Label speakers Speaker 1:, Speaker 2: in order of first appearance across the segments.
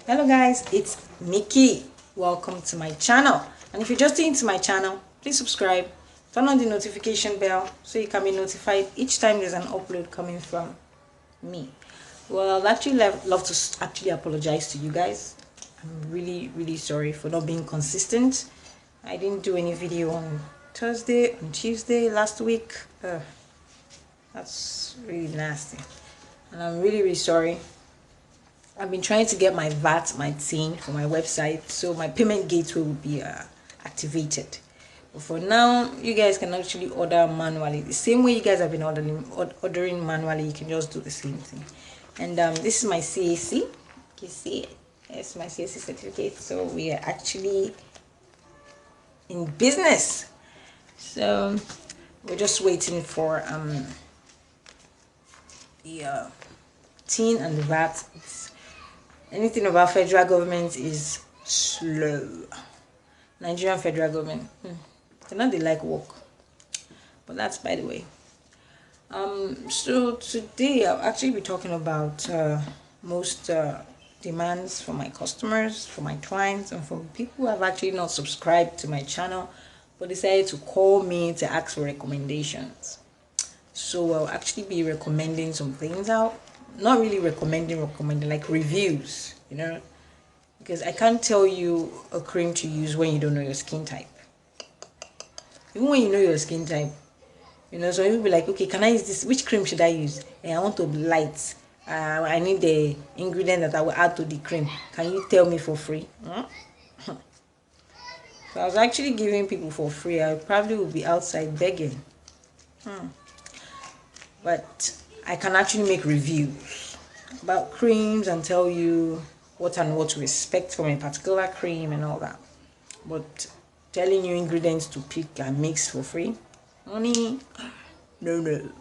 Speaker 1: Hello guys, it's Nikki. Welcome to my channel. And if you're just into my channel, please subscribe, turn on the notification bell so you can be notified each time there's an upload coming from me. Well, I'd actually love to apologize to you guys. I'm really sorry for not being consistent. I didn't do any video on Thursday, on Tuesday last week. That's really nasty. And I'm really sorry. I've been trying to get my VAT, my TIN for my website, so my payment gateway will be activated. But for now, you guys can actually order manually. The same way you guys have been ordering manually, you can just do the same thing. And this is my CAC. You see it? It's my CAC certificate. So we are actually in business. So we're just waiting for the TIN and the VAT. Anything about federal government is slow. Nigerian federal government, they not they like work, but that's by the way. So today I'll actually be talking about most demands from my customers, for my clients, and from people who have actually not subscribed to my channel but decided to call me to ask for recommendations. So I'll actually be recommending some things out. Not really recommending like reviews, you know, because I can't tell you a cream to use when you don't know your skin type. Even when you know your skin type, you know, so you'll be like, okay, can I use this? Which cream should I use? I want to be light. I need the ingredient that I will add to the cream. Can you tell me for free? So I was actually giving people for free. I probably would be outside begging. But I can actually make reviews about creams and tell you what to expect from a particular cream and all that. But telling you ingredients to pick and mix for free, honey, no.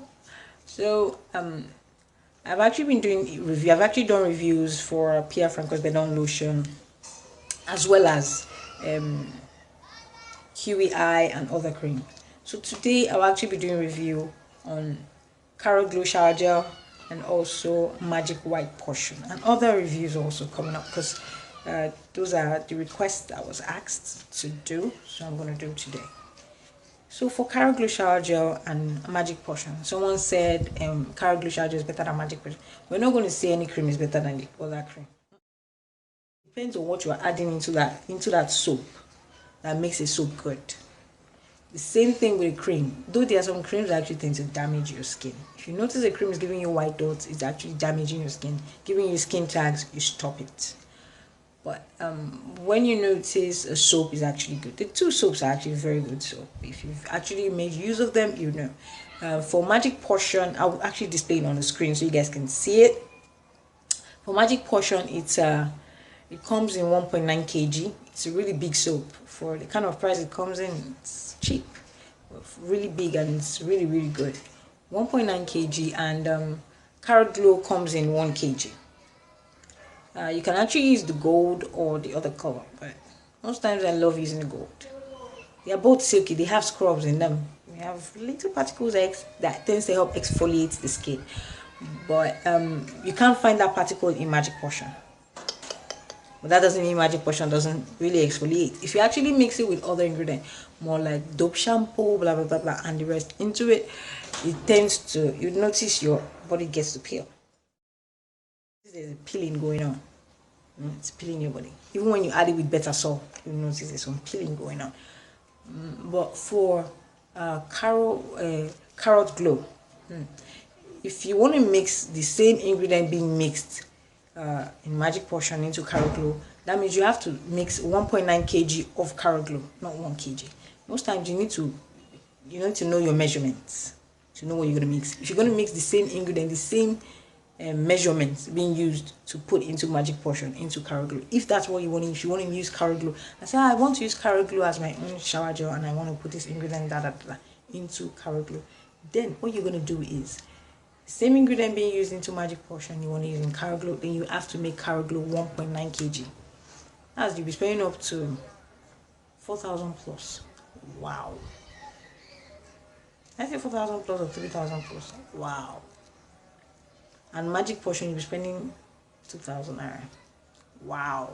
Speaker 1: So I've actually been doing review. I've actually done reviews for Françoise Bedon Lotion, as well as QEI and other creams. So today I'll actually be doing review on Caribou shower gel and also magic white potion, and other reviews also coming up because those are the requests I was asked to do, so I'm going to do today. So for Caribou shower gel and magic potion, someone said Caribou shower gel is better than magic potion. We're not going to say any cream is better than the other cream. Depends on what you are adding into that soap that makes a soap good. The same thing with a cream. Though there are some creams that actually tend to damage your skin. If you notice a cream is giving you white dots, it's actually damaging your skin, giving you skin tags, you stop it. But when you notice a soap is actually good, the two soaps are actually very good soap. If you've actually made use of them, you know. For magic potion, I'll actually display it on the screen so you guys can see it. For magic potion, it comes in 1.9 kg. It's a really big soap. For the kind of price it comes in, it's cheap, really big, and it's really good. 1.9 kg, and Carrot Glow comes in 1 kg. You can actually use the gold or the other color, but most times I love using the gold. They are both silky. They have scrubs in them. We have little particles that tends to help exfoliate the skin, but you can't find that particle in magic potion. But that doesn't mean magic potion doesn't really exfoliate. If you actually mix it with other ingredients, more like dope shampoo, blah blah blah, and the rest into it, it tends to, you notice your body gets to peel. There's a peeling going on. It's peeling your body. Even when you add it with better salt, you notice there's some peeling going on. But for carrot glow, if you want to mix the same ingredient being mixed in magic potion into carrot glow, that means you have to mix 1.9 kg of carrot glow, not 1 kg. Most times you need to know your measurements to know what you're going to mix. If you're going to mix the same ingredient, the same measurements being used to put into magic potion into carrot glow, if that's what you want to, if you want to use carrot glow, I say I want to use carrot glow as my own shower gel and I want to put this ingredient into carrot glow, then what you're going to do is same ingredient being used into magic potion, you want to use in carrot glow, then you have to make carrot glow 1.9 kg. As you'll be spending up to 4,000 plus. Wow. I say 4,000 plus or 3,000 plus. Wow. And magic potion, you'll be spending 2,000 naira. Wow.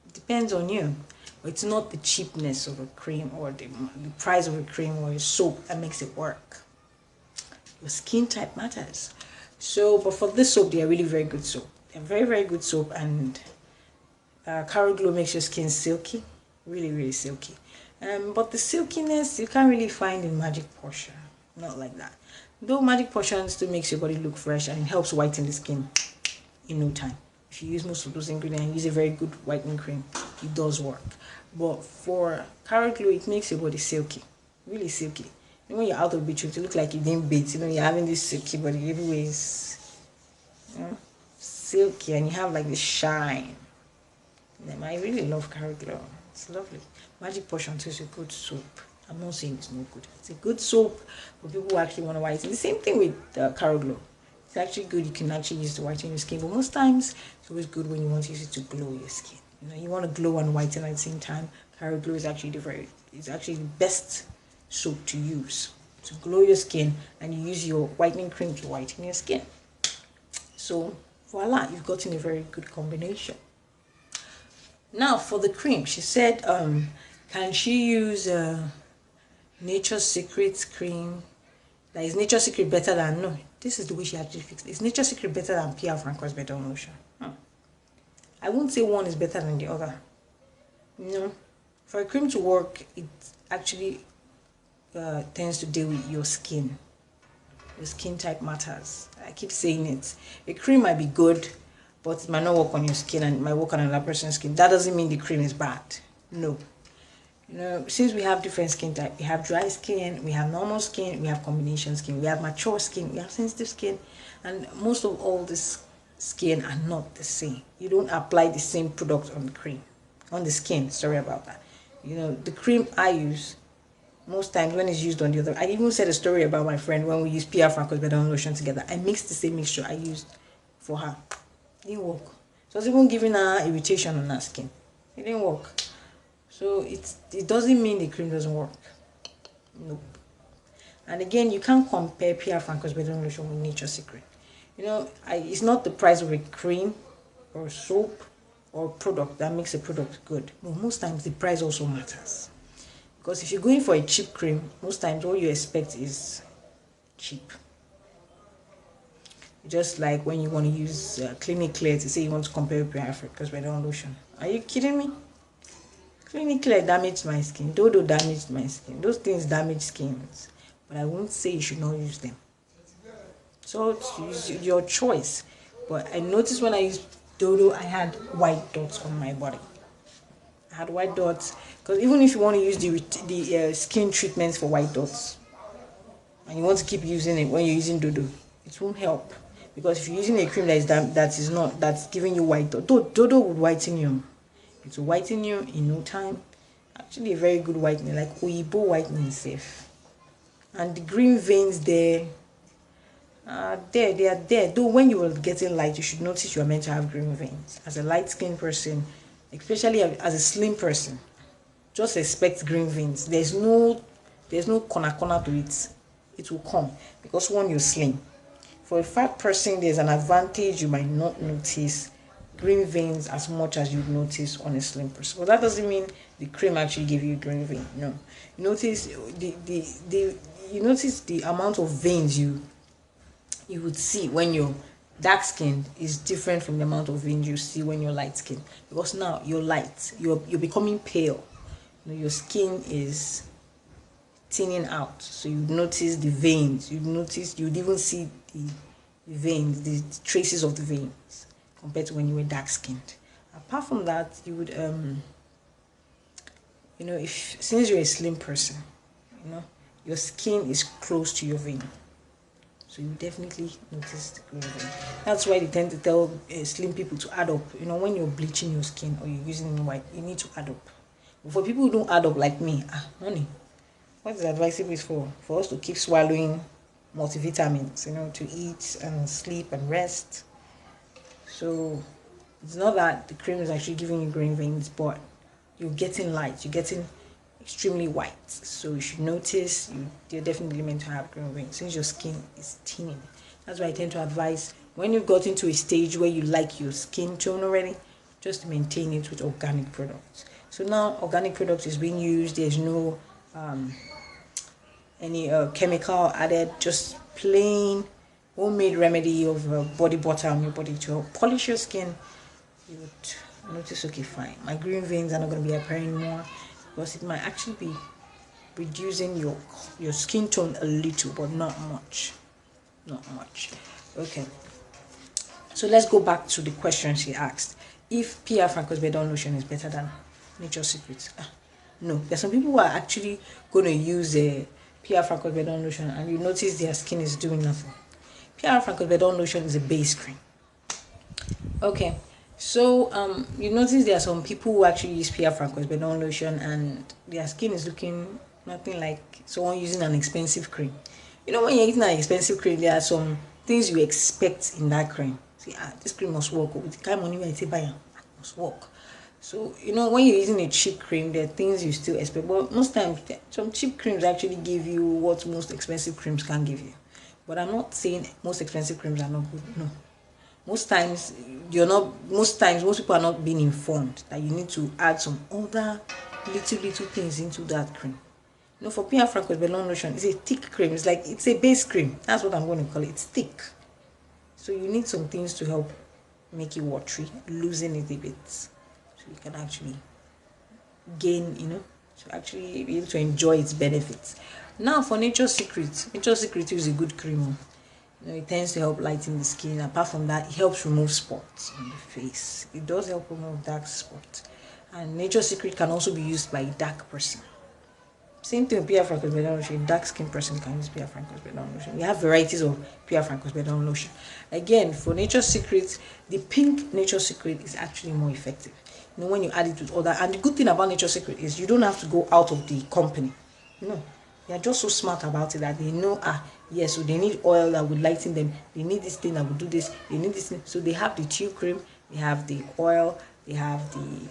Speaker 1: It depends on you. But it's not the cheapness of a cream or the price of a cream or a soap that makes it work. Your skin type matters. So, but for this soap, they are really very good soap. They're very, very good soap, and Caribou makes your skin silky, really, really silky. But the silkiness you can't really find in Magic Potion, not like that. Though Magic Potion still makes your body look fresh and it helps whiten the skin in no time. If you use most of those ingredients and use a very good whitening cream, it does work. But for Caribou, it makes your body silky, really silky. And when you're out of beach, you look like you didn't bathe. You know, you're having this silky body everywhere is, you know, silky, and you have like this shine. I really love Caribou. It's lovely. Magic Potion too is a good soap. I'm not saying it's not good. It's a good soap for people who actually want to whiten. The same thing with Caribou. It's actually good. You can actually use to whiten your skin, but most times it's always good when you want to use it to glow your skin. You know, you want to glow and whiten at the same time. Caribou is actually the best soap to use to glow your skin, and you use your whitening cream to whiten your skin. So voila, you've gotten a very good combination. Now for the cream, she said, can she use Nature's Secret cream? Like, is Nature's Secret better than, no, this is the way she actually fixed it. Is Nature's Secret better than Françoise Bedon Lotion? I won't say one is better than the other. You know, for a cream to work, it actually tends to deal with your skin. Your skin type matters. I keep saying it. A cream might be good, but it might not work on your skin and it might work on another person's skin. That doesn't mean the cream is bad. No. You know, since we have different skin type, we have dry skin, we have normal skin, we have combination skin, we have mature skin, we have sensitive skin, and most of all this skin are not the same. You don't apply the same product on the cream, on the skin. Sorry about that. You know, the cream I use, most times when it's used on the other, I even said a story about my friend when we used Françoise Bedon Lotion together. I mixed the same mixture I used for her. It didn't work. So I was even giving her irritation on her skin. It didn't work. So it doesn't mean the cream doesn't work. Nope. And again, you can't compare Françoise Bedon Lotion with Nature's Secret. You know, it's not the price of a cream or soap or product that makes a product good. But most times the price also matters. Because if you're going for a cheap cream, most times what you expect is cheap. Just like when you want to use Clinic Clear to say you want to compare with Françoise Bedon Lotion. Are you kidding me? Clinic Clear damaged my skin. Dodo damaged my skin. Those things damage skins. But I won't say you should not use them. So it's your choice. But I noticed when I used Dodo, I had white dots on my body. I had white dots. Because even if you want to use the skin treatments for white dots, and you want to keep using it when you're using Dodo, it won't help. Because if you're using a cream that's giving you white dots, Dodo would whiten you. It will whiten you in no time. Actually, a very good whitening, like Oyibo whitening is safe. And the green veins there, they are there. Though when you are getting light, you should notice you are meant to have green veins. As a light-skinned person, especially as a slim person, just expect green veins. There's no corner to it. It will come because one, you're slim. For a fat person, there's an advantage. You might not notice green veins as much as you'd notice on a slim person. But that doesn't mean the cream actually gave you green vein. No, you notice the amount of veins you would see when you're dark skinned is different from the amount of veins you see when you're light skinned, because now you're light, you're becoming pale. You know, your skin is thinning out, so you notice the veins. You'd even see the veins, the traces of the veins, compared to when you were dark skinned. Apart from that, you would since you're a slim person, your skin is close to your vein, so you definitely notice the green vein. That's why they tend to tell slim people to add up. When you're bleaching your skin or you're using white, you need to add up. But for people who don't add up like me, honey, what is advisable is for us to keep swallowing multivitamins, to eat and sleep and rest. So it's not that the cream is actually giving you green veins, but you're getting light, you're getting extremely white. So you should notice you're definitely meant to have green veins since your skin is thinning. That's why I tend to advise when you've gotten to a stage where you like your skin tone already, just maintain it with organic products. So now organic products is being used. There's no any chemical added, just plain homemade remedy of body butter on your body to help polish your skin. You would notice, okay, fine, my green veins are not going to be appearing more, because it might actually be reducing your skin tone a little, but not much. Okay, so let's go back to the question she asked. If PR Françoise Bedon Lotion is better than Nature's Secret. No, there's some people who are actually going to use a PR Françoise Bedon Lotion and you notice their skin is doing nothing. PR Françoise Bedon Lotion is a base cream. Okay, so you notice there are some people who actually use PR Françoise Bedon Lotion and their skin is looking nothing like someone using an expensive cream. You know, when you're eating an expensive cream, there are some things you expect in that cream. See, this cream must work. With the kind of money I buy it must work. So, you know, when you're using a cheap cream, there are things you still expect. But most times, some cheap creams actually give you what most expensive creams can give you. But I'm not saying most expensive creams are not good. No. Most times, most people are not being informed that you need to add some other little things into that cream. You know, for PR Françoise Bedon Lotion, it's a thick cream. It's a base cream. That's what I'm going to call it. It's thick. So you need some things to help make it watery, loosen it a bit, so you can actually gain, to actually be able to enjoy its benefits. Now for Nature's Secret is a good cream. It tends to help lighten the skin. Apart from that, it helps remove spots on the face. It does help remove dark spots. And Nature's Secret can also be used by a dark person. Same thing with PR Françoise Bedon Lotion. A dark skin person can use PR Françoise Bedon Lotion. We have varieties of PR Françoise Bedon Lotion. Again, for Nature's Secret, the pink Nature's Secret is actually more effective. When you add it with other, and the good thing about Nature's Secret is you don't have to go out of the company. They are just so smart about it that they know, yes, so they need oil that would lighten them. They need this thing that would do this. They need this thing. So they have the tube cream, they have the oil, they have the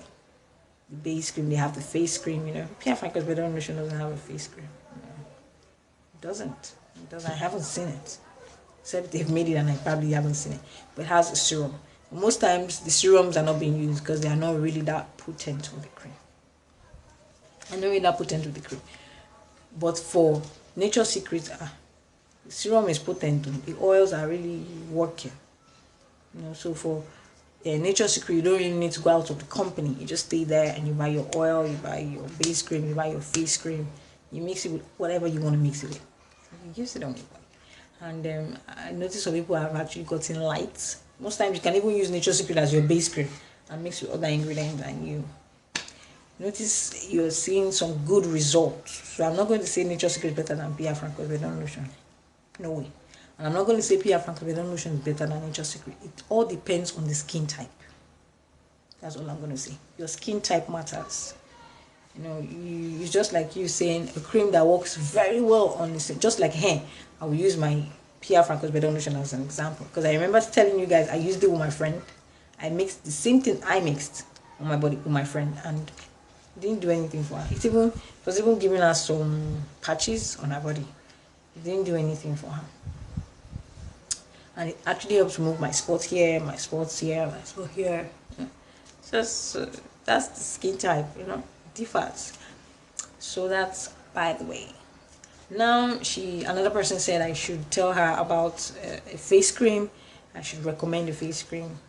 Speaker 1: base cream, they have the face cream. PR Françoise Bedon Lotion doesn't have a face cream. It doesn't. I haven't seen it. Except they've made it and I probably haven't seen it. But it has a serum. Most times the serums are not being used because they are not really that potent with the cream. But for Nature's Secret, the serum is potent. The oils are really working. So for Nature's Secret, you don't really need to go out of the company. You just stay there and you buy your oil, you buy your base cream, you buy your face cream. You mix it with whatever you want to mix it with. You use it on your body. And I noticed some people have actually gotten lights. Most times you can even use Nature's Secret as your base cream and mix with other ingredients, and you notice you're seeing some good results. So I'm not going to say Nature's Secret is better than PR Françoise Bedon Lotion. No way. And I'm not going to say PR Françoise Bedon Lotion is better than Nature's Secret. It all depends on the skin type. That's all I'm going to say. Your skin type matters. It's just like you saying a cream that works very well on the skin. Just like hair. I will use my PR Françoise Bedon Lotion as an example. Because I remember telling you guys, I used it with my friend. I mixed the same thing I mixed on my body with my friend. And it didn't do anything for her. It was even giving her some patches on her body. It didn't do anything for her. And it actually helps remove my spots here, my spots here, my spot here. Just that's the skin type, differs. So that's by the way. Now another person said I should tell her about a face cream. I should recommend a face cream.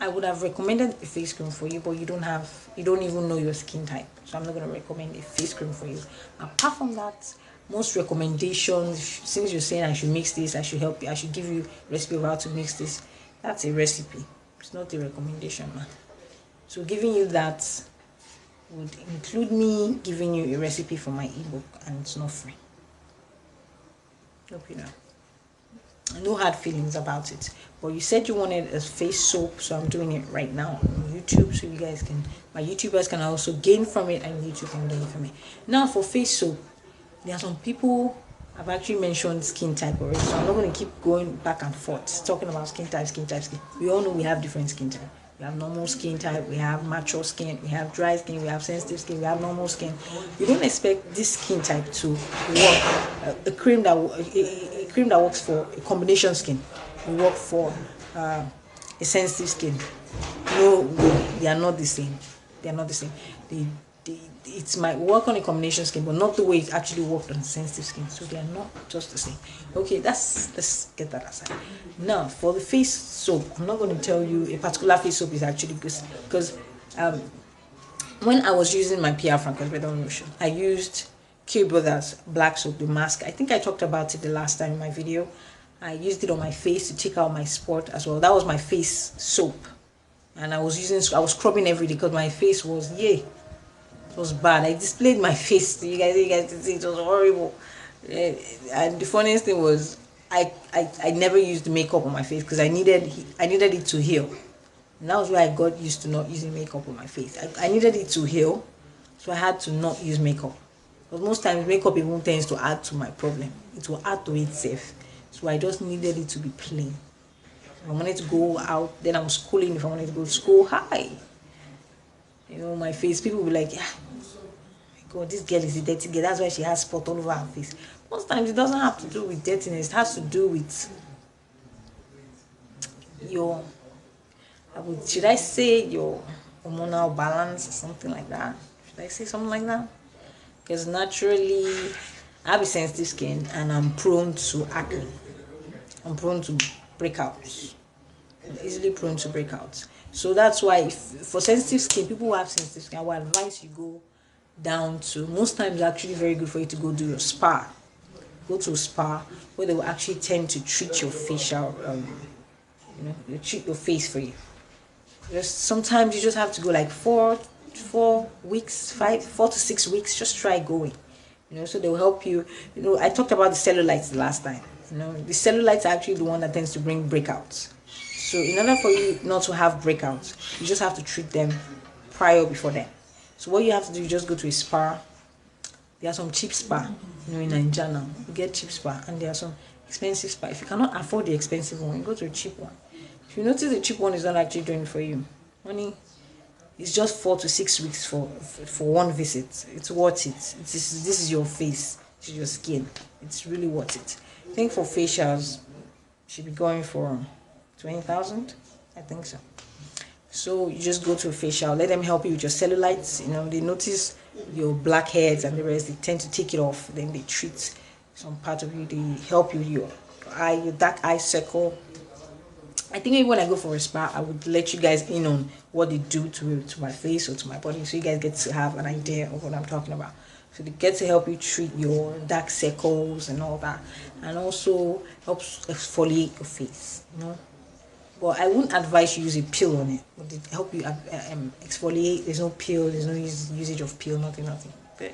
Speaker 1: I would have recommended a face cream for you, but you don't even know your skin type. So I'm not going to recommend a face cream for you. Apart from that, most recommendations, since you're saying I should mix this, I should help you, I should give you a recipe of how to mix this, that's a recipe. It's not a recommendation, man. So giving you that would include me giving you a recipe for my ebook, and it's not free. Hope you know. No hard feelings about it. But you said you wanted a face soap, so I'm doing it right now on YouTube, so my YouTubers can also gain from it, and YouTube can gain from it. Now for face soap, there are some people I've actually mentioned skin type already, so I'm not going to keep going back and forth talking about skin type. We all know we have different skin type. We have normal skin type, we have mature skin, we have dry skin, we have sensitive skin, we have normal skin. You don't expect this skin type to work. A cream that works for a combination skin. work for a sensitive skin. No, they are not the same. They are not the same. It might work on a combination skin, but not the way it actually worked on sensitive skin. So they are not just the same. Okay, let's get that aside. Now, for the face soap, I'm not going to tell you a particular face soap is actually good, because when I was using my PR Françoise Bedon Lotion, I used Caribou black soap, the mask. I think I talked about it the last time in my video. I used it on my face to take out my spot as well. That was my face soap, and I was scrubbing every day because my face was it was bad. I displayed my face to you guys. You guys can see it was horrible. And the funniest thing was, I never used makeup on my face because I needed it to heal. And that was why I got used to not using makeup on my face. I needed it to heal, so I had to not use makeup. But most times makeup even tends to add to my problem. It will add to itself. So I just needed it to be plain. If I wanted to go out, then I'm schooling. If I wanted to go to school, hi. You know, my face, people will be like, yeah, my God, this girl is a dirty girl. That's why she has spot all over her face. Most times it doesn't have to do with dirtiness. It has to do with your, should I say your hormonal balance or something like that? Should I say something like that? Because naturally, I have a sensitive skin and I'm prone to acne. I'm prone to breakouts. I'm easily prone to breakouts. So that's why for sensitive skin, people who have sensitive skin, I would advise you go down to, most times it's actually very good for you to go do your spa. Go to a spa where they will actually tend to treat your facial, they treat your face for you. Just sometimes you just have to go like 4 weeks, 4 to 6 weeks, just try going. So they will help you. I talked about the cellulites the last time. The cellulites are actually the one that tends to bring breakouts. So in order for you not to have breakouts, you just have to treat them before then. So what you have to do, you just go to a spa. There are some cheap spa, in Nigeria now. You get cheap spa, and there are some expensive spa. If you cannot afford the expensive one, you go to a cheap one. If you notice the cheap one is not actually doing it for you, honey, it's just 4 to 6 weeks for one visit. It's worth it. This is your face, this is your skin. It's really worth it. I think for facials, you should be going for 20,000. I think so. So you just go to a facial, let them help you with your cellulites. They notice your blackheads and the rest. They tend to take it off. Then they treat some part of you. They help you with your eye, your dark eye circle. I think maybe when I go for a spa, I would let you guys in on what they do to my face or to my body, so you guys get to have an idea of what I'm talking about. So they get to help you treat your dark circles and all that, and also helps exfoliate your face. But I wouldn't advise you use a peel on it. But they help you exfoliate. There's no peel. There's no usage of peel. Nothing. But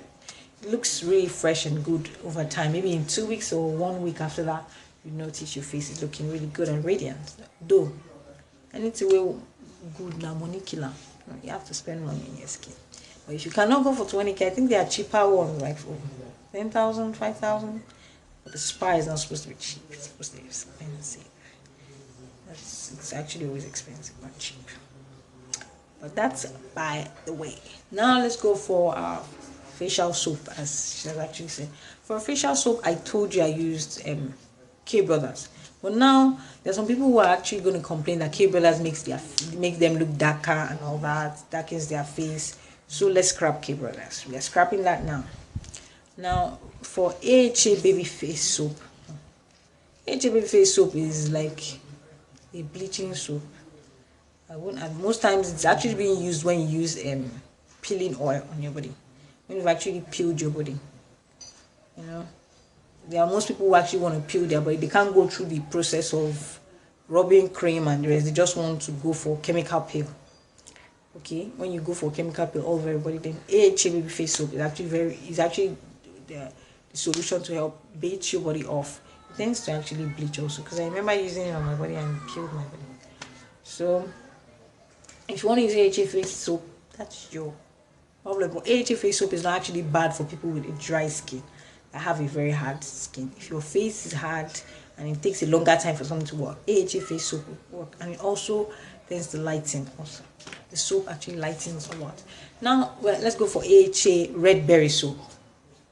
Speaker 1: it looks really fresh and good over time. Maybe in 2 weeks or 1 week after that, you notice your face is looking really good and radiant. Though, anything will good now, money killer. You have to spend money in your skin. But if you cannot go for 20K, I think there are cheaper ones like for 10,000, 5,000. But the spa is not supposed to be cheap. It's supposed to be expensive. It's actually always expensive, not cheap. But that's by the way. Now let's go for our facial soap, as she has actually said. For a facial soap, I told you I used Caribou. But now there's some people who are actually going to complain that Caribou makes them look darker and all that, darkens their face. So let's scrap Caribou. We are scrapping that now. Now for AHA baby face soap. AHA baby face soap is like a bleaching soap. Most times it's actually being used when you use peeling oil on your body. When you've actually peeled your body. There are most people who actually want to peel their body. They can't go through the process of rubbing cream and the rest. They just want to go for chemical peel. Okay, when you go for chemical peel all over everybody, then AHA baby face soap is actually the solution to help bathe your body off. It tends to actually bleach also, because I remember using it on my body and peeled my body. So if you want to use AHA face soap, that's your problem. But AHA face soap is not actually bad for people with a dry skin. I have a very hard skin. If your face is hard and it takes a longer time for something to work, AHA face soap will work. And it also tends to lighten also. The soap actually lightens a lot. Now, let's go for AHA red berry soap.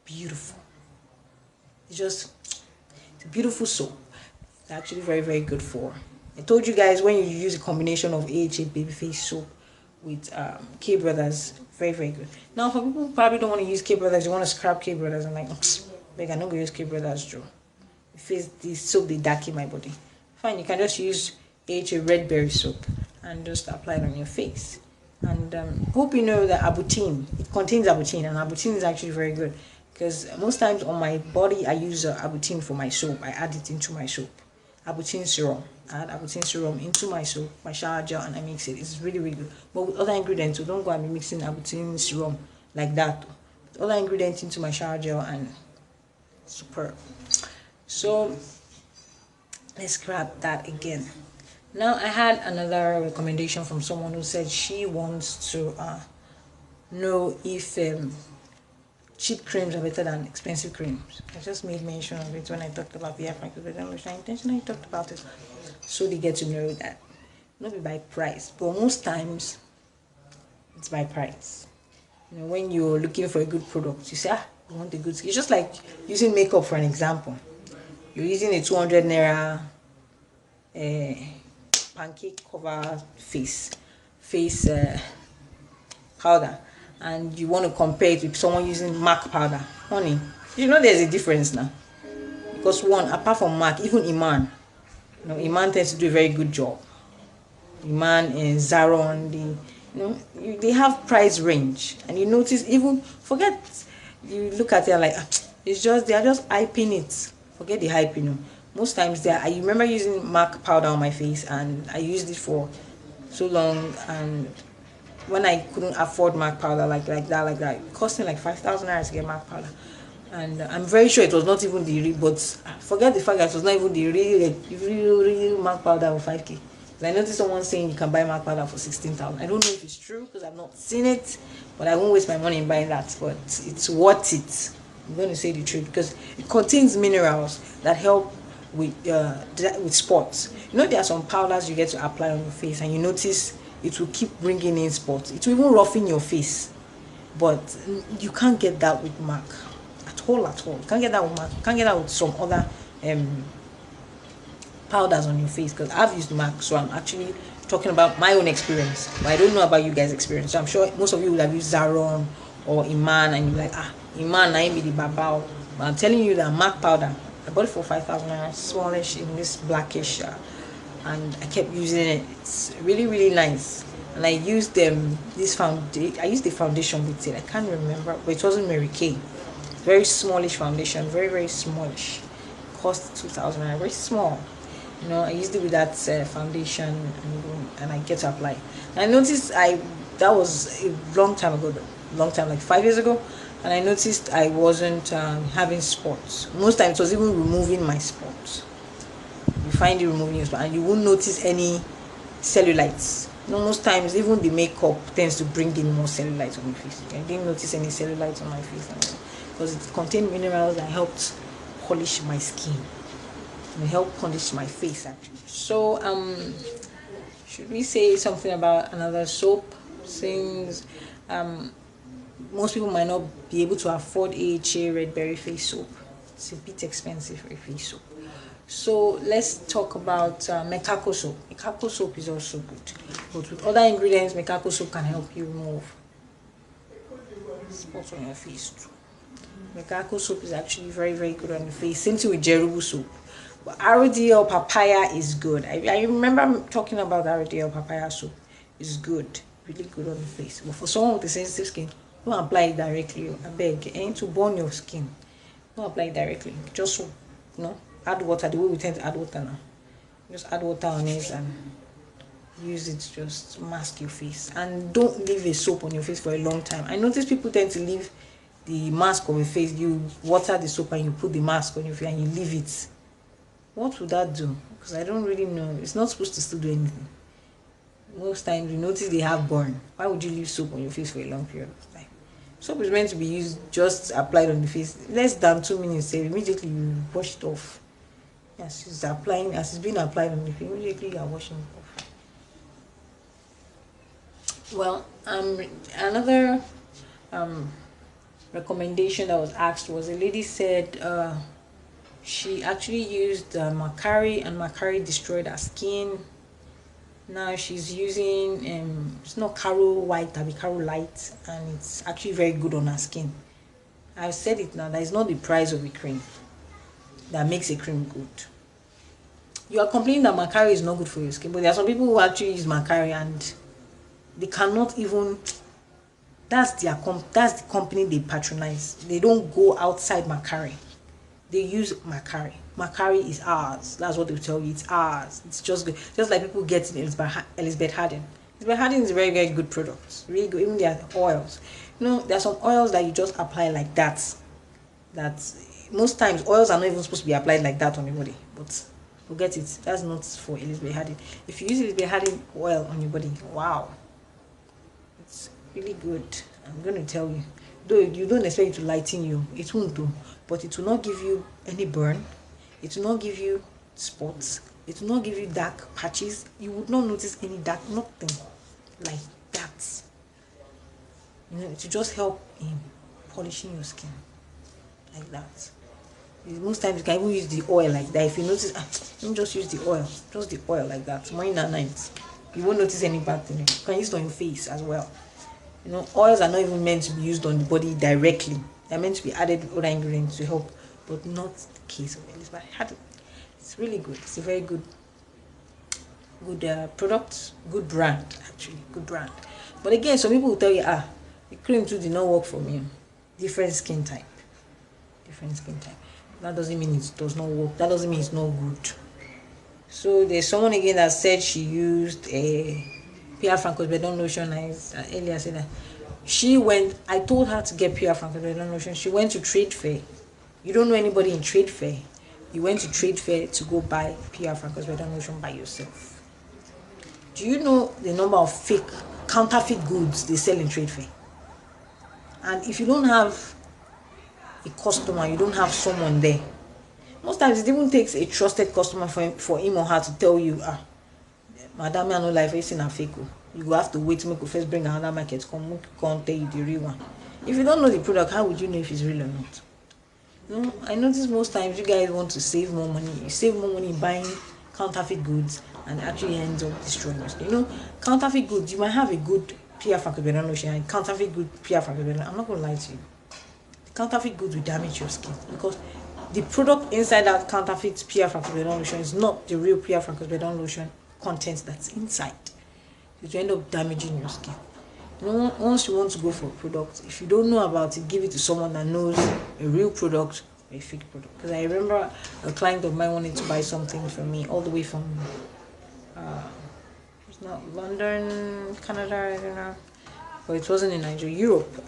Speaker 1: Beautiful. It's a beautiful soap. It's actually very, very good for. I told you guys, when you use a combination of AHA babyface soap with K Brothers, very, very good. Now, for people who probably don't want to use K Brothers, you want to scrap K Brothers, I'm like, I cannot go use K Brothers, Joe. Face this soap, they darken my body. Fine, you can just use AHA red berry soap and just apply it on your face. And hope you know that Abutine, it contains Abutine, and Abutine is actually very good, because most times on my body I use Abutine for my soap. I add it into my soap. Abutine serum. I add Abutine serum into my soap, my shower gel, and I mix it. It's really, really good. But with other ingredients, so don't go and be mixing Abutine serum like that. With other ingredients into my shower gel, and superb. So let's grab that again. Now, I had another recommendation from someone who said she wants to know if cheap creams are better than expensive creams. I just made mention of it when I talked about the Françoise Bedon Lotion. I intentionally talked about it so they get to know that. Not by price, but most times it's by price. You know, when you're looking for a good product, you say, you want a good skin. It's just like using makeup for an example. You're using a 200 naira pancake cover face powder, and you want to compare it with someone using MAC powder. Honey, you know there's a difference now, because one, apart from MAC, even Iman, you know, Iman tends to do a very good job. Iman and Zaron, they have price range, and you notice, even forget, you look at it like it's just, they are just hyping it. Forget the hype, you know. Most times I remember using MAC powder on my face, and I used it for so long, and when I couldn't afford MAC powder like that, it cost me like 5,000 naira to get MAC powder. And I'm very sure it was not even the real, but forget the fact that it was not even the real MAC powder of 5k. I noticed someone saying you can buy MAC powder for 16,000. I don't know if it's true because I've not seen it, but I won't waste my money in buying that. But it's worth it. I'm going to say the truth, because it contains minerals that help with spots. You know, there are some powders you get to apply on your face, and you notice it will keep bringing in spots. It will even roughen your face, but you can't get that with MAC at all. You can't get that with MAC. You can't get that with some other powders on your face, because I've used MAC, so I'm actually talking about my own experience, but I don't know about you guys' experience. So I'm sure most of you would have used Zaron or Iman, and you're like, Iman, I be the babao. But I'm telling you that MAC powder, I bought it for 5,000 naira, smallish in this blackish, and I kept using it. It's really, really nice. And I used this foundation. I used the foundation with it. I can't remember, but it wasn't Mary Kay. Very smallish foundation, very, very smallish. Cost 2,000 naira, very small. You know, I used it with that foundation, and I get to apply. And I noticed that was a long time ago, like 5 years ago. And I noticed I wasn't having spots. Most times it was even removing my spots. You find it removing your spots, and you won't notice any cellulites. You know, most times even the makeup tends to bring in more cellulites on your face. I didn't notice any cellulites on my face, because it contained minerals that helped polish my skin. It helped polish my face, actually. So should we say something about another soap, since most people might not be able to afford AHA red berry face soap? It's a bit expensive for a face soap. So let's talk about Mekako soap. Mekako soap is also good, but with other ingredients, Mekako soap can help you remove spots on your face too. Mekako soap is actually very, very good on the face. Same thing with Caribou soap. But RDL papaya is good. I remember talking about RDL papaya soap. It's good, really good on the face. But for someone with a sensitive skin, don't apply it directly. I beg, to burn your skin. Don't apply it directly. Just, add water the way we tend to add water now. Just add water on it and use it to just mask your face. And don't leave a soap on your face for a long time. I notice people tend to leave the mask on your face. You water the soap and you put the mask on your face and you leave it. What would that do? Because I don't really know. It's not supposed to still do anything. Most times you notice they have burn. Why would you leave soap on your face for a long period of time? Soap is meant to be used, just applied on the face less than 2 minutes. Immediately you wash it off. As it's being applied on the face, immediately you are washing it off. Well, another recommendation that was asked was, a lady said She actually used Macari, and Macari destroyed her skin. Now she's using it's not Caro White, but Caro Light, and it's actually very good on her skin. I've said it now, that is not the price of a cream that makes a cream good. You are complaining that Macari is not good for your skin, but there are some people who actually use Macari and they cannot even. That's the company they patronize. They don't go outside Macari. They use Macari. Macari is ours. That's what they tell you. It's ours. It's just good. Just like people get in Elizabeth Harden. Elizabeth Harden is a very, very good product. Really good. Even their oils. You know, there are some oils that you just apply like that. That most times oils are not even supposed to be applied like that on your body. But forget it. That's not for Elizabeth Harden. If you use Elizabeth Harden oil on your body, wow, it's really good. I'm going to tell you. Though you don't expect it to lighten you, it won't do. But it will not give you any burn. It will not give you spots. It will not give you dark patches. You would not notice any dark, nothing like that. You know, it will just help in polishing your skin like that. Most times you can even use the oil like that. If you notice, let me just use the oil, just the oil like that, morning and night. You won't notice any bad thing. You can use it on your face as well. You know, oils are not even meant to be used on the body directly. They're meant to be added with other ingredients to help, but not the case of Elizabeth Harden. It's really good. It's a very good product, good brand actually, good brand. But again, some people will tell you, the cream too did not work for me. Different skin type. That doesn't mean it does not work. That doesn't mean it's not good. So there's someone again that said she used a Françoise Bedon Lotion. I earlier said that I told her to get Françoise Bedon Lotion. She went to trade fair. You don't know anybody in trade fair. You went to trade fair to go buy Françoise Bedon Lotion by yourself. Do you know the number of fake, counterfeit goods they sell in trade fair? And if you don't have a customer, you don't have someone there. Most times it even takes a trusted customer for him or her to tell you, madam, I no life is in a fake. You go have to wait, make you first bring another market, come tell you the real one. If you don't know the product, how would you know if it's real or not? You know, I notice most times you guys want to save more money. You save more money buying counterfeit goods and actually ends up destroying us. You know, counterfeit goods, you might have a good Françoise Bedon Lotion and counterfeit good Françoise Bedon. I'm not going to lie to you. The counterfeit goods will damage your skin because the product inside that counterfeit Françoise Bedon Lotion is not the real Françoise Bedon Lotion content that's inside. It will end up damaging your skin. You know, once you want to go for a product, if you don't know about it, give it to someone that knows a real product or a fake product. Because I remember a client of mine wanted to buy something from me all the way from it's not London, Canada, I don't know, but it wasn't in Nigeria, Europe,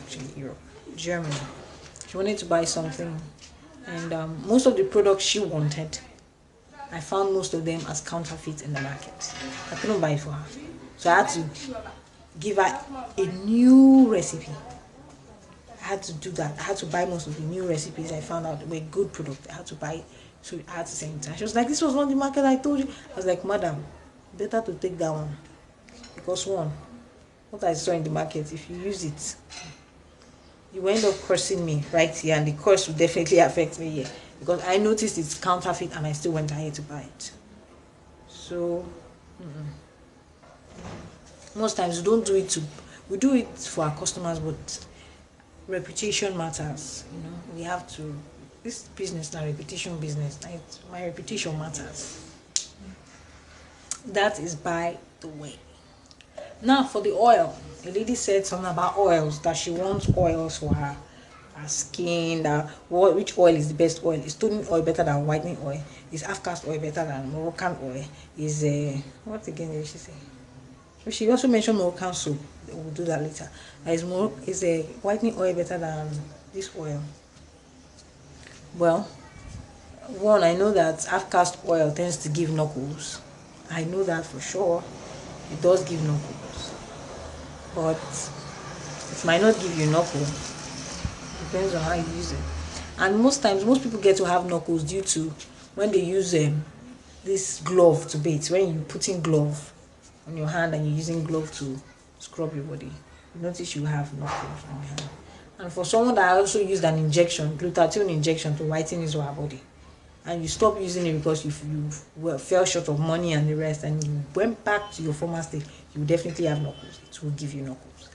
Speaker 1: Germany. She wanted to buy something, and most of the products she wanted, I found most of them as counterfeit in the market. I couldn't buy it for her, so I had to give her a new recipe. I had to do that. I had to buy most of the new recipes I found out were good products. I had to buy, so I had to send it to her. She was like, "This was not the market I told you." I was like, "Madam, better to take that one, because one, what I saw in the market, if you use it, you will end up cursing me right here, and the curse will definitely affect me here, because I noticed it's counterfeit and I still went ahead to buy it." So most times we don't do it we do it for our customers, but reputation matters. You know, we have to, this business now, reputation business, my reputation matters. That is by the way. Now for the oil, a lady said something about oils, that she wants oils for her skin, that which oil is the best oil. Is toning oil better than whitening oil? Is half cast oil better than Moroccan oil? Is what again did she say? She also mentioned Moroccan soap. We'll do that later. Is a whitening oil better than this oil? Well, one, I know that half cast oil tends to give knuckles. I know that for sure. It does give knuckles, but it might not give you knuckle. Depends on how you use it. And most times, most people get to have knuckles due to when they use this glove to bathe. When you put in glove on your hand and you're using glove to scrub your body, you notice you have knuckles on your hand. And for someone that also used an injection, glutathione injection, to whiten his or her body, and you stop using it because you fell short of money and the rest, and you went back to your former state, you will definitely have knuckles. It will give you knuckles.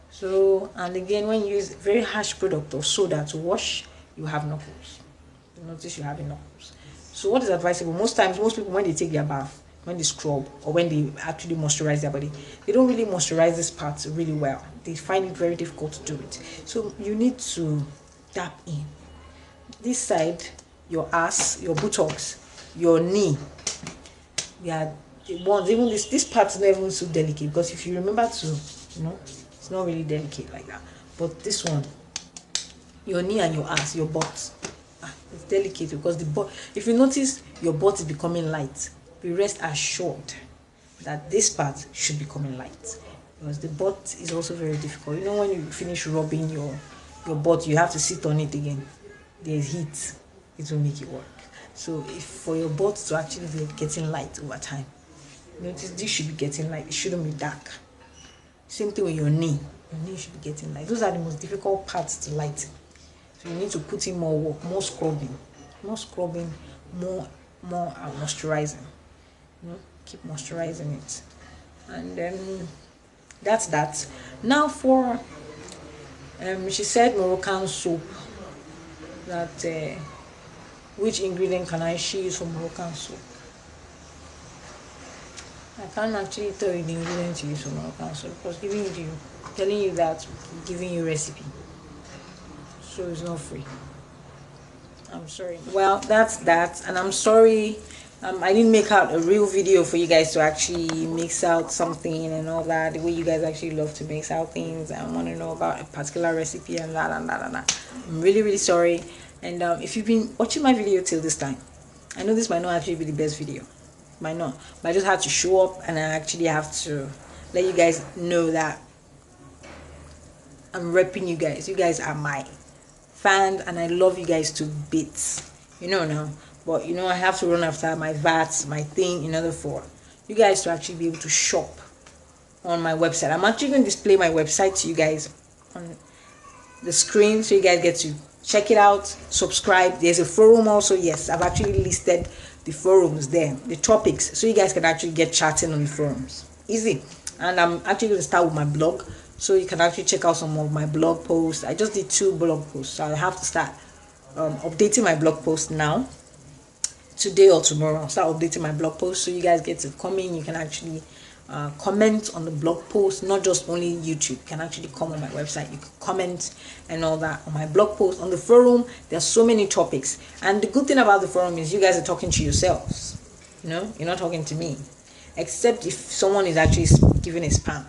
Speaker 1: So, and again, when you use very harsh product or soda to wash, you have knuckles. You notice you're having knuckles. So what is advisable? Most times, most people, when they take their bath, when they scrub, or when they actually moisturize their body, they don't really moisturize this part really well. They find it very difficult to do it. So you need to tap in. This side, your ass, your buttocks, your knee. Yeah, even this part is not even so delicate, because if you remember to, it's not really delicate like that. But this one, your knee and your ass, your butt, it's delicate, because the butt, if you notice your butt is becoming light, be rest assured that this part should be becoming light, because the butt is also very difficult. When you finish rubbing your butt, you have to sit on it again. There's heat, it will make it work. So if for your butt to actually be getting light over time, notice this should be getting light, it shouldn't be dark. Same thing with your knee should be getting light. Those are the most difficult parts to lighten. So you need to put in more work, more scrubbing, more moisturizing. Keep moisturizing it, and then that's that. Now for she said Moroccan soap. That which ingredient can I use for Moroccan soap? I can't actually tell you the ingredients you use for Moroccan soap, because telling you that, giving you recipe, so it's not free. I'm sorry. Well, that's that, and I'm sorry I didn't make out a real video for you guys to actually mix out something and all that, the way you guys actually love to mix out things and want to know about a particular recipe and that and that and that. I'm really, really sorry. And if you've been watching my video till this time, I know this might not actually be the best video, might not, but I just have to show up, and I actually have to let you guys know that I'm repping you guys. You guys are my fans, and I love you guys to bits, now. But I have to run after my VATs, my thing, in order for you guys to actually be able to shop on my website. I'm actually going to display my website to you guys on the screen, so you guys get to check it out, subscribe. There's a forum also. Yes, I've actually listed the forums there, the topics, so you guys can actually get chatting on the forums. Easy. And I'm actually going to start with my blog, so you can actually check out some of my blog posts. I just did 2 blog posts, so I have to start updating my blog post now. Today or tomorrow, I'll start updating my blog post, so you guys get to come in. You can actually comment on the blog post, not just only YouTube. You can actually come on my website, you can comment and all that on my blog post. On the forum, there's so many topics, and the good thing about the forum is you guys are talking to yourselves. You're not talking to me, except if someone is actually giving a spam,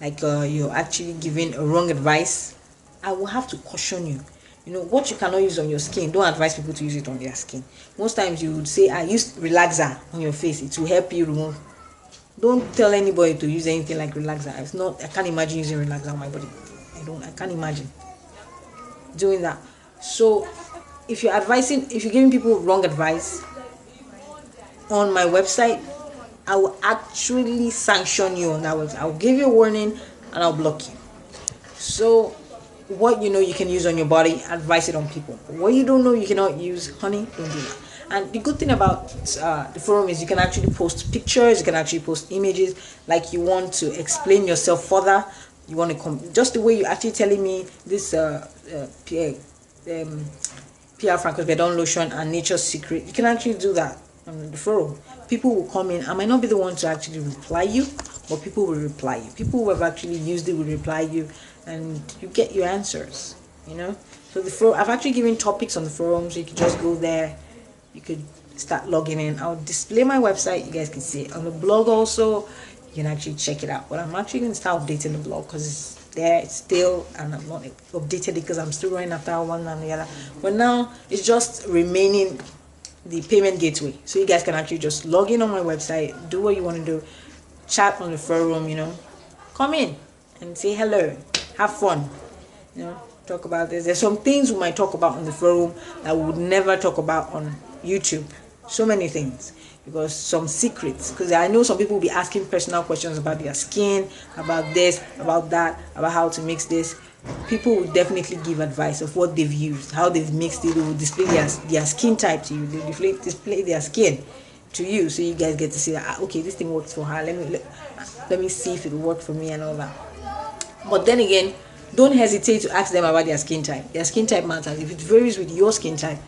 Speaker 1: like you're actually giving a wrong advice. I will have to caution you. What you cannot use on your skin, don't advise people to use it on their skin. Most times you would say, I use relaxer on your face, it will help you remove. Don't tell anybody to use anything like relaxer. If not, I can't imagine using relaxer on my body. I can't imagine doing that. So if you're giving people wrong advice on my website, I will actually sanction you on that website. I'll give you a warning and I'll block you. So what you can use on your body, advise it on people. But what you don't know you cannot use, honey, don't do that. And the good thing about the forum is you can actually post pictures, you can actually post images, like you want to explain yourself further. You want to just the way you're actually telling me this Françoise Bedon Lotion and Nature's Secret. You can actually do that on the forum. People will come in. I might not be the one to actually reply you, but people will reply you. People who have actually used it will reply you, and you get your answers. So the forum, I've actually given topics on the forum, so you can just go there. You could start logging in. I'll display my website. You guys can see it on the blog also. You can actually check it out. But I'm actually going to start updating the blog because it's there, it's still, and I'm not updated it because I'm still running after one and the other. But now it's just remaining the payment gateway, so you guys can actually just log in on my website, do what you want to do, chat on the forum, come in and say hello, have fun, talk about this. There's some things we might talk about on the forum that we would never talk about on YouTube. So many things, because some secrets, because I know some people will be asking personal questions about their skin, about this, about that, about how to mix this. people will definitely give advice of what they've used, how they've mixed it. They will display their skin type to you. They display their skin to you, so you guys get to see that, okay, this thing works for her. Let me see if it will work for me and all that. But then again, don't hesitate to ask them about their skin type. Their skin type matters. If it varies with your skin type,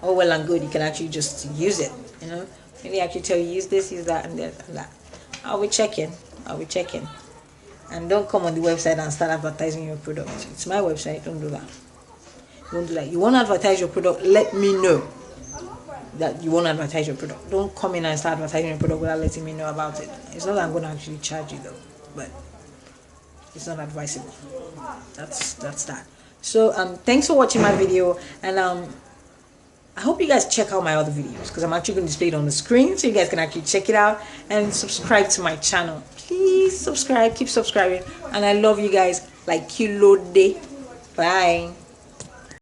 Speaker 1: oh well and good, you can actually just use it. You know, maybe actually tell you use this, use that, and that. I'll be checking. And don't come on the website and start advertising your product. It's my website. Don't do that. Don't do that. You want to advertise your product, let me know that you want to advertise your product. Don't come in and start advertising your product without letting me know about it. It's not that I'm going to actually charge you though, but it's not advisable. That's that. So thanks for watching my video, and I hope you guys check out my other videos, because I'm actually going to display it on the screen so you guys can actually check it out, and subscribe to my channel. Please subscribe, keep subscribing, and I love you guys like kilo day. Bye.